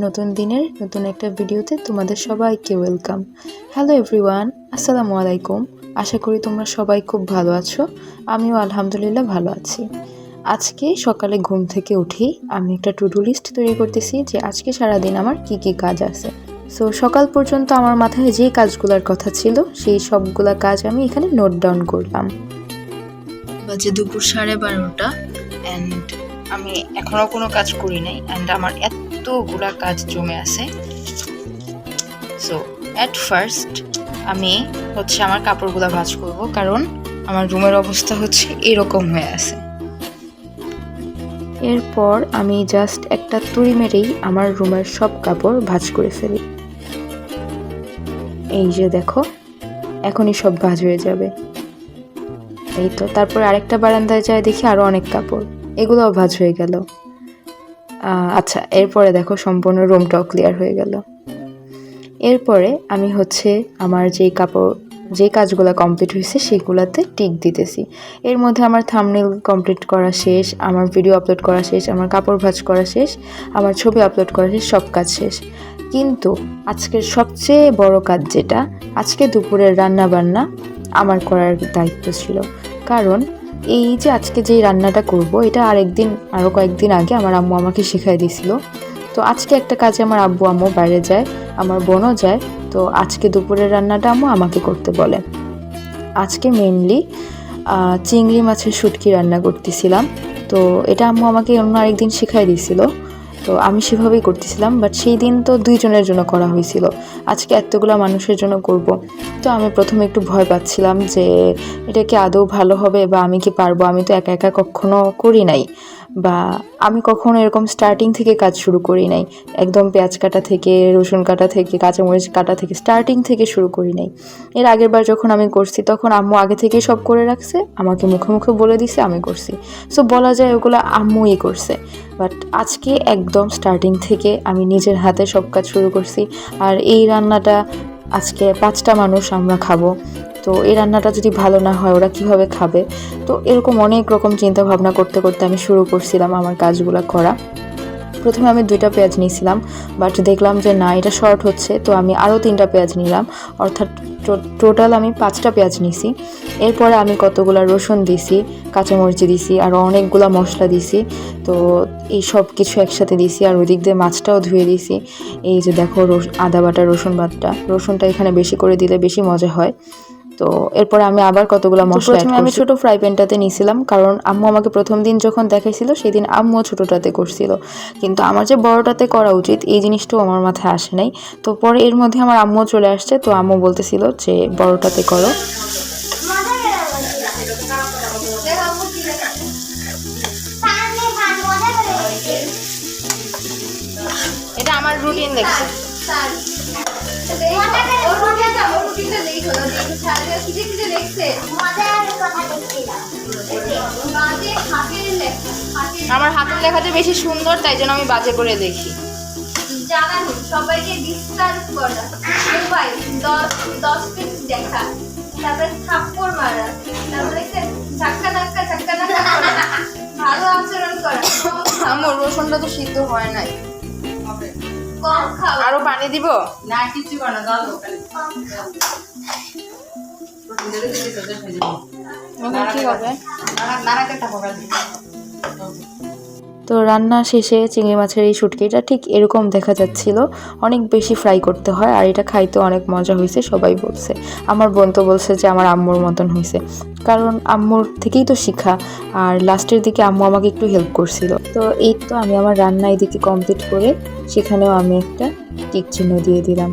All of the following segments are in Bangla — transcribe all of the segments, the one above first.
নতুন দিনের নতুন একটা ভিডিওতে তোমাদের সবাইকে ওয়েলকাম। হ্যালো এভরিওয়ান, আসসালামু আলাইকুম। আশা করি তোমরা সবাই খুব ভালো আছো। আমিও আলহামদুলিল্লাহ ভালো আছি। আজকে সকালে ঘুম থেকে উঠেই আমি একটা টু ডু লিস্ট তৈরি করতেছি যে আজকে সারাদিন আমার কি কি কাজ আছে। সো সকাল পর্যন্ত আমার মাথায় যে কাজগুলোর কথা ছিল সেই সবগুলা কাজ আমি এখানে নোট ডাউন করলাম। বাজে দুপুর 12:30 অ্যান্ড আমি এখনও কোনো কাজ করি নাই অ্যান্ড আমার এতগুলা কাজ জমে আছে। সো অ্যাট ফার্স্ট আমি আমার কাপড়গুলো ভাঁজ করব, কারণ আমার রুমের অবস্থা এরকম হয়ে আছে। এরপর আমি জাস্ট একটা তুড়ি মেরেই আমার রুমের সব কাপড় ভাঁজ করে ফেলি। এই যে দেখো, এখনই সব ভাঁজ হয়ে যাবে। এই তো, তারপর আরেকটা বারান্দায় যায়, দেখি আরও অনেক কাপড়, এগুলোও ভাঁজ হয়ে গেল। আচ্ছা, এরপরে দেখো সম্পূর্ণ রুমটাও ক্লিয়ার হয়ে গেল। এরপরে আমি আমার যে কাজগুলো কমপ্লিট হয়েছে সেগুলোতে টিক দিতেছি। এর মধ্যে আমার থাম্বনেল কমপ্লিট করা শেষ, আমার ভিডিও আপলোড করা শেষ, আমার কাপড় ভাঁজ করা শেষ, আমার ছবি আপলোড করা শেষ, সব কাজ শেষ। কিন্তু আজকের সবচেয়ে বড় কাজ যেটা, আজকে দুপুরের রান্না বান্না আমার করার দায়িত্ব ছিল। কারণ এই যে আজকে যেই রান্নাটা করব, এটা আরও কয়েকদিন আগে আমার আম্মু আমাকে শেখাই দিয়েছিল। তো আজকে একটা কাজে আমার আব্বু আম্মু বাইরে যায়, আমার বোনও যায়। তো আজকে দুপুরের রান্নাটা আম্মু আমাকে করতে বলে। আজকে মেনলি চিংড়ি মাছের শুটকি রান্না করতেছিলাম। তো এটা আম্মু আমাকে অন্য আরেকদিন শেখাই দিয়েছিল, তো আমি সেভাবেই করতেছিলাম। বাট সেই দিন তো 2 জনের জন্য করা হয়েছিল, আজকে এতগুলো মানুষের জন্য করব। তো আমি প্রথমে একটু ভয় পাচ্ছিলাম যে এটা কি আদৌ ভালো হবে বা আমি কি পারবো। আমি তো একা একা কখনো করি নাই, বা আমি কখনো এরকম স্টার্টিং থেকে কাজ শুরু করি নাই। একদম পেঁয়াজ কাটা থেকে, রসুন কাটা থেকে, কাঁচামরিচ কাটা থেকে, স্টার্টিং থেকে শুরু করি নাই। এর আগের বার যখন আমি করছি তখন আম্মু আগে থেকেই সব করে রাখছে, আমাকে মুখে মুখে বলে দিছে, আমি করছি। সো বলা যায় ওগুলো আম্মুই করছে। বাট আজকে একদম স্টার্টিং থেকে আমি নিজের হাতে সব কাজ শুরু করছি। আর এই রান্নাটা আজকে 5টা মানুষ আমরা খাবো। তো এই রান্নাটা যদি ভালো না হয় ওরা কিভাবে খাবে। তো এরকম অনেক রকম চিন্তা ভাবনা করতে করতে আমি শুরু করছিলাম আমার কাজগুলো করা। প্রথমে আমি 2টা পেঁয়াজ নিয়েছিলাম, বাট দেখলাম যে না, এটা শর্ট হচ্ছে। তো আমি আরও 3টা পেঁয়াজ নিলাম, অর্থাৎ টোটাল আমি 5টা পেঁয়াজ নিছি। এরপরে আমি কতগুলো রসুন দিছি, কাঁচামরিচ দিছি, আর অনেকগুলো মশলা দিছি। তো এই সব কিছু একসাথে দিছি, আর ওই দিক দিয়ে মাছটাও ধুয়ে দিছি। এই যে দেখো, আদা বাটা, রসুন বাটা, রসুনটা এখানে বেশি করে দিলে বেশি মজা হয়। তো এরপরে আমি আবার কতগুলো মশলা প্রথমে আমি ছোট ফ্রাই প্যানটাতে নিয়েছিলাম, কারণ আম্মু আমাকে প্রথম দিন যখন দেখাইছিল সেদিন আম্মু ছোটটাতে করছিল। কিন্তু আমার যে বড়টাতে করা উচিত এই জিনিসটাও আমার মাথায় আসে নাই। তো পরে এর মধ্যে আমার আম্মু চলে আসছে, তো আম্মু বলতেছিল যে বড়টাতে করো। এটা আমার রুটিন দেখছে। আমার হাতের লেখাতে বেশি সুন্দর, তাই জন্য আমি বাজে করে দেখি। জানানি সবাইকে ডিস্টার্ব করা, মোবাইল 10 মিনিট দেখা, তারপরে থাপ্পড় মারা, তারপরে ধাক্কা ধাক্কা ধাক্কা ধাক্কা করা, ভালো আচরণ করা। আমার রসুনটা তো সিদ্ধ হয় নাই, কম খাও। আরো পানি দিব না, কিছু না, দাও কি হবে। নাড়াতে থাকো। তো রান্না শেষে চিংড়ি মাছের এই শুটকিটা ঠিক এরকম দেখা যাচ্ছিল। অনেক বেশি ফ্রাই করতে হয়, আর এটা খাইতে অনেক মজা হয়েছে সবাই বলছে। আমার বোন তো বলছে যে আমার আম্মুর মতন হয়েছে, কারণ আম্মুর থেকেই তো শিখা। আর লাস্টের দিকে আম্মু আমাকে একটু হেল্প করছিল। তো এই তো আমি আমার রান্না এদিকে কমপ্লিট করে সেখানেও আমি একটা টিক চিহ্ন দিয়ে দিলাম।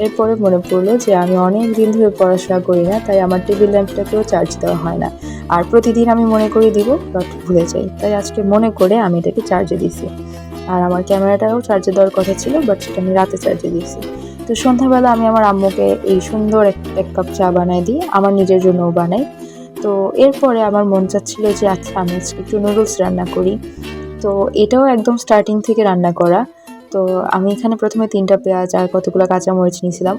এরপরে মনে পড়লো যে আমি অনেক দিন ধরে পড়াশোনা করি না, তাই আমার টেবিল ল্যাম্পটাকেও চার্জ দেওয়া হয় না। আর প্রতিদিন আমি মনে করে দিব, বাট ভুলে যাই। তাই আজকে মনে করে আমি এটাকে চার্জে দিছি। আর আমার ক্যামেরাটাও চার্জে দেওয়ার কথা ছিল, বাট সেটা আমি রাতে চার্জে দিয়েছি। তো সন্ধ্যাবেলা আমি আমার আম্মুকে এই সুন্দর এক কাপ চা বানাই দিই, আমার নিজের জন্যও বানাই। তো এরপরে আমার মন চাচ্ছিল যে আচ্ছা আমি একটু নুডলস রান্না করি। তো এটাও একদম স্টার্টিং থেকে রান্না করা। তো আমি এখানে প্রথমে 3টা পেঁয়াজ আর কতগুলো কাঁচামরিচ নিয়েছিলাম।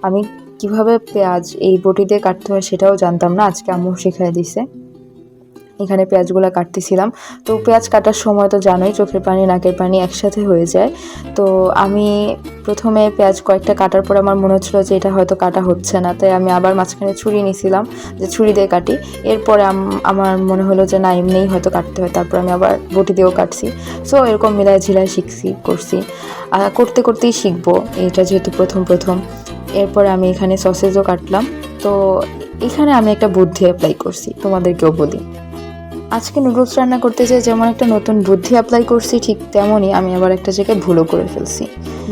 আমি কিভাবে পেঁয়াজ এই বটি দিয়ে কাটতে হয় সেটাও জানতাম না, আজকে আম্মু শিখিয়ে দিছে। এখানে পেঁয়াজগুলো কাটতেছিলাম। তো পেঁয়াজ কাটার সময় তো জানোই চোখের পানি নাকের পানি একসাথে হয়ে যায়। তো আমি প্রথমে পেঁয়াজ কয়েকটা কাটার পর আমার মনে হচ্ছিলো যে এটা হয়তো কাটা হচ্ছে না, তাই আমি আবার মাঝখানে ছুরি নিয়েছিলাম যে ছুরি দিয়ে কাটি। এরপরে আমার মনে হলো যে না এমনিই হয়তো কাটতে হয়, তারপর আমি আবার বটি দিয়েও কাটছি। সো এরকম মিলায় ঝিলায় করছি করতে করতেই শিখবো, এটা যেহেতু প্রথম। এরপরে আমি এখানে সসেজও কাটলাম। তো এখানে আমি একটা বুদ্ধি অ্যাপ্লাই করছি, তোমাদেরকেও বলি। আজকে নুডলস রান্না করতে যেয়ে যেমন একটা নতুন বুদ্ধি অ্যাপ্লাই করছি, ঠিক তেমনই আমি আবার একটা জায়গায় ভুলও করে ফেলছি।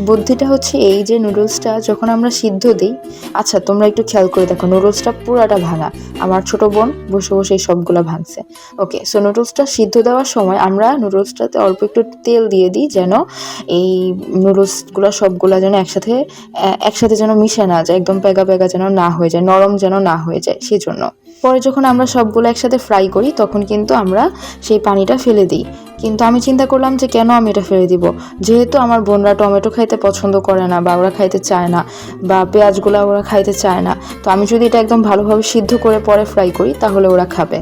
বুদ্ধিটা হচ্ছে এই যে নুডলসটা যখন আমরা সিদ্ধ দিই, আচ্ছা তোমরা একটু খেয়াল করে দেখো, নুডলসটা পুরাটা ভাঙা। আমার ছোট বোন বসে বসে এই সবগুলো ভাঙছে। ওকে, সো নুডলসটা সিদ্ধ দেওয়ার সময় আমরা নুডলসটাতে অল্প একটু তেল দিয়ে দিই, যেন এই নুডলসগুলো সবগুলো যেন একসাথে যেন মিশে না যায়, একদম পেগা যেন না হয়ে যায়, নরম যেন না হয়ে যায়। সেই জন্য পরে যখন আমরা সবগুলো একসাথে ফ্রাই করি তখন কিন্তু আমরা সেই পানিটা ফেলে দিই। কিন্তু আমি চিন্তা করলাম যে কেন আমি এটা ফেলে দিব, যেহেতু আমার বোনরা টমেটো খাইতে পছন্দ করে না বা ওরা খাইতে চায় না, বা পেঁয়াজগুলো ওরা খাইতে চায় না, তো আমি যদি এটা একদম ভালোভাবে সিদ্ধ করে পরে ফ্রাই করি তাহলে ওরা খাবে।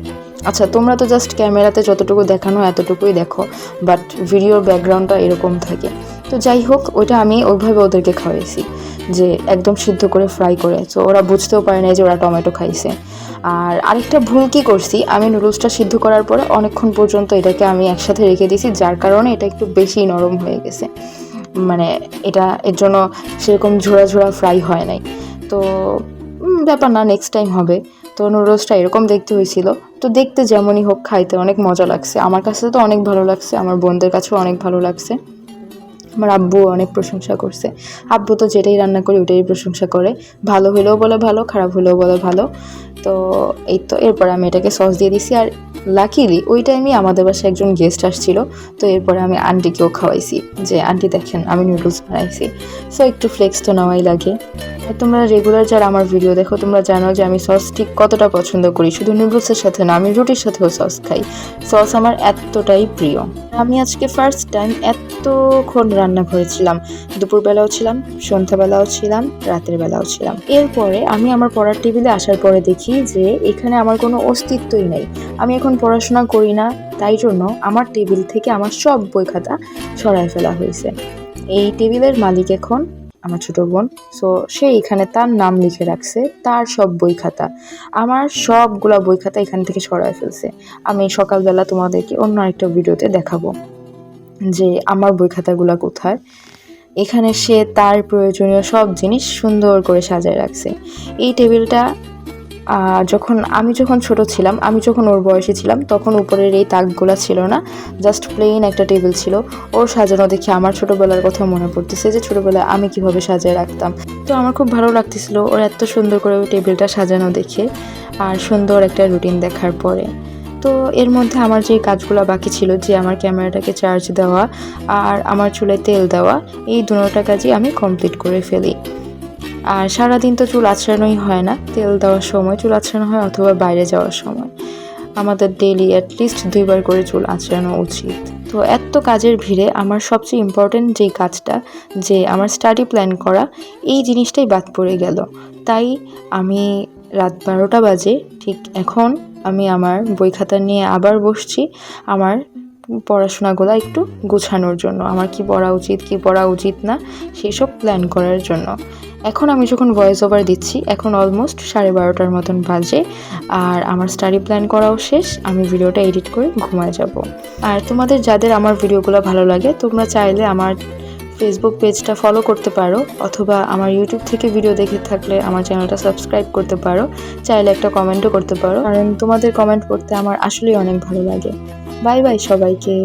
আচ্ছা তোমরা তো জাস্ট ক্যামেরাতে যতটুকু দেখানো এতটুকুই দেখো, বাট ভিডিওর ব্যাকগ্রাউন্ডটা এরকম থাকে। তো যাই হোক, ওইটা আমি ওইভাবে ওদেরকে খাওয়াইছি যে একদম সিদ্ধ করে ফ্রাই করে, তো ওরা বুঝতেও পারে না যে ওরা টমেটো খাইছে। আর আরেকটা ভুল কি করছি, আমি নুডলসটা সিদ্ধ করার পরে অনেকক্ষণ পর্যন্ত এটাকে আমি একসাথে রেখে দিয়েছি, যার কারণে এটা একটু বেশি নরম হয়ে গেছে, মানে এর জন্য সেরকম ঝোড়া ফ্রাই হয় নাই। তো ব্যাপার না, নেক্সট টাইম হবে। তো নুডলসটা এরকম দেখতে হয়েছিল। তো দেখতে যেমনই হোক, খাইতে অনেক মজা লাগছে, আমার কাছে তো অনেক ভালো লাগছে, আমার বোনদের কাছেও অনেক ভালো লাগছে। আমার আব্বু অনেক প্রশংসা করছে। আব্বু তো যেটাই রান্না করি ওটাই প্রশংসা করে, ভালো হলেও বলে ভালো, খারাপ হলেও বলে ভালো। তো এই তো, এরপরে আমি এটাকে সস দিয়ে দিছি। আর লাকিলি ওই টাইমে আমাদের বাসায় একজন গেস্ট আসছিল, তো এরপরে আমি আন্টিকেও খাওয়াইছি যে আন্টি দেখেন আমি নুডলস বানাইছি। সো একটু ফ্লেক্স তো নেওয়াই লাগে। আর তোমরা রেগুলার যারা আমার ভিডিও দেখো তোমরা জানো যে আমি সস ঠিক কতটা পছন্দ করি, শুধু নুডলসের সাথে না, আমি রুটির সাথেও সস খাই। সস আমার এতটাই প্রিয়। আমি আজকে ফার্স্ট টাইম এতক্ষণ রান্না করেছিলাম, দুপুরবেলাও ছিলাম, সন্ধ্যাবেলাও ছিলাম, রাতের বেলাও ছিলাম। এরপরে আমি আমার পড়ার টেবিলে আসার পরে দেখি যে এখানে আমার কোনো অস্তিত্বই নেই। আমি এখন পড়াশোনা করি না, তাই জন্য আমার টেবিল থেকে আমার সব বই খাতা সরায় ফেলা হয়েছে। এই টেবিলের মালিক এখন আমার ছোট বোন। সো সে এখানে তার নাম লিখে রাখছে, তার সব বই খাতা, আমার সবগুলা বই খাতা এখান থেকে সরায় ফেলছে। আমি সকালবেলা তোমাদেরকে অন্য একটা ভিডিওতে দেখাবো যে আমার বই খাতাগুলা কোথায়। এখানে সে তার প্রয়োজনীয় সব জিনিস সুন্দর করে সাজায় রাখছে। এই টেবিলটা আমি যখন ছোট ছিলাম, আমি যখন ওর বয়সে ছিলাম, তখন উপরের এই তাকগুলা ছিল না, জাস্ট প্লেন একটা টেবিল ছিল। ওর সাজানো দেখে আমার ছোটবেলার কথা মনে পড়তেছে যে ছোটবেলায় আমি কিভাবে সাজিয়ে রাখতাম। তো আমার খুব ভালো লাগতেছিল ওর এত সুন্দর করে ওই টেবিলটা সাজানো দেখে, আর সুন্দর একটা রুটিন দেখার পরে। তো এর মধ্যে আমার যে কাজগুলো বাকি ছিল, যে আমার ক্যামেরাটাকে চার্জ দেওয়া আর আমার চুলে তেল দেওয়া, এই দুটোটা কাজই আমি কমপ্লিট করে ফেলি। আর সারাদিন তো চুল আঁচড়ানোই হয় না, তেল দেওয়ার সময় চুল আঁচড়ানো হয় অথবা বাইরে যাওয়ার সময়। আমাদের ডেইলি অ্যাটলিস্ট 2 বার করে চুল আঁচড়ানো উচিত। তো এত কাজের ভিড়ে আমার সবচেয়ে ইম্পর্টেন্ট যেই কাজটা, যে আমার স্টাডি প্ল্যান করা, এই জিনিসটাই বাদ পড়ে গেল। তাই আমি রাত 12টা বাজে ঠিক এখন আমি আমার বই খাতা নিয়ে আবার বসছি আমার পড়াশোনাগুলো একটু গোছানোর জন্য, আমার কি পড়া উচিত কি পড়া উচিত না সেসব প্ল্যান করার জন্য। এখন আমি যখন ভয়েস ওভার দিচ্ছি, এখন অলমোস্ট 12:30টার মতন বাজে, আর আমার স্টাডি প্ল্যান করাও শেষ। আমি ভিডিওটা এডিট করে ঘুমায় যাব। আর তোমাদের যাদের আমার ভিডিওগুলো ভালো লাগে, তোমরা চাইলে আমার ফেসবুক পেজটা ফলো করতে পারো, অথবা আমার ইউটিউব থেকে ভিডিও দেখে থাকলে আমার চ্যানেলটা সাবস্ক্রাইব করতে পারো। চাইলে একটা কমেন্টও করতে পারো, কারণ তোমাদের কমেন্ট পড়তে আমার আসলেই অনেক ভালো লাগে। বাই বাই সবাইকে।